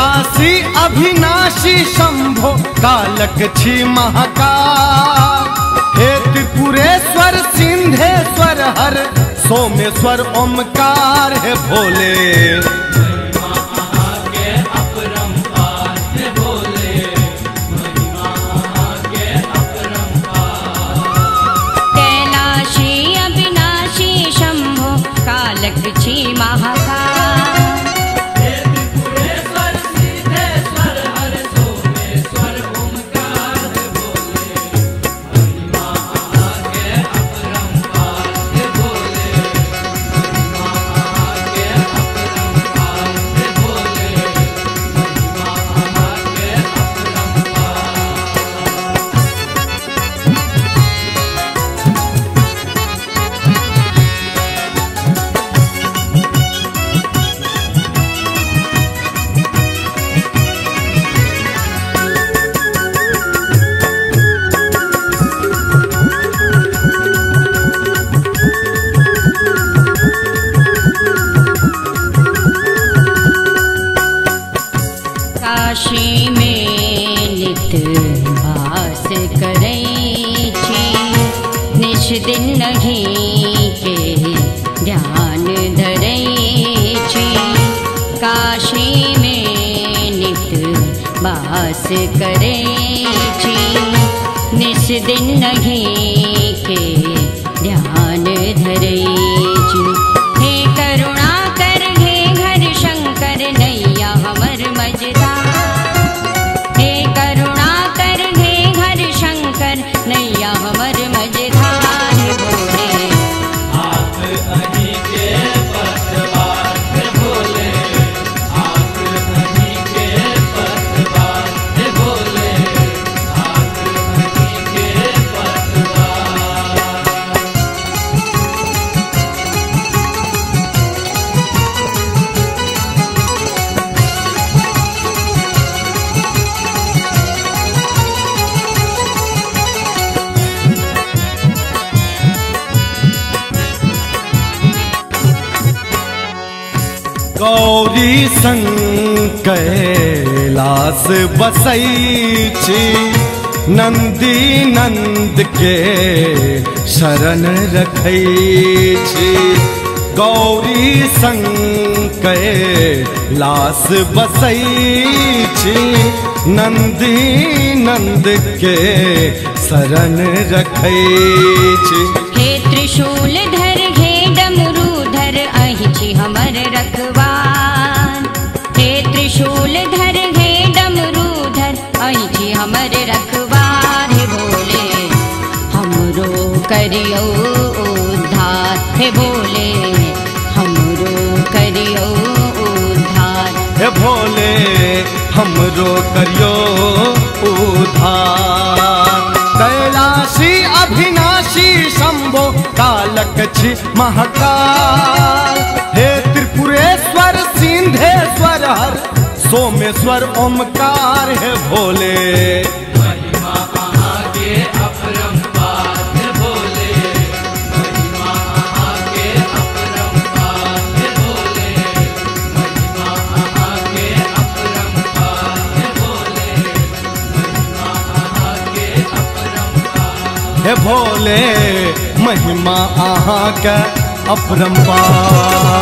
कैलासी अभिनाशी शंभो कालक छी महाकाल। हे त्रिपुरेश्वर सिंधेश्वर हर सोमेश्वर ओमकार है भोले। कैलाशी अविनाशी शंभो कालक छी महाकाल। काशी में नित वास करै छी, निश दिन नहीं के ध्यान धरै छी। काशी में नित वास करै छी, निश दिन नहीं के ध्यान धरै छी। हे करुणा कर हे घर शंकर नैया हमर मझधार। हे करुणा कर हे घर शंकर नैया हमर मझधार भोले। हाथ अहि के पतवार भोले, हाथ अहि के पतवार भोले, हाथ अहि के पतवार। गौरी संग कैलास बसै छी, नंदी नंद के शरण रखै छी। गौरी संग कैलास बसै छी, नंदी नंद के शरण रखै छी। हे त्रिशूल धर हे डमरू धर अहि छी हमर रखवार। हे त्रिशूल धर हे डमरू धर अहि छी हमर रखवार हे भोले। हमरो करियो उद्धार हे भोले, हमरो करियो उद्धार हे भोले हमरो करियो उद्धार। कैलाशी अभिनाशी शंभो कालक छी महाकाल। हे त्रिपुरेश्वर सिंधेश्वर हर सोमेश्वर ओमकार है भोले। महिमा आगे अपरंपार भोले, महिमा आगे अपरंपार भोले, महिमा आगे अपरंपार भोले, महिमा आगे अपरंपार। हे भोले महिमा अहाँ के अपरंपार।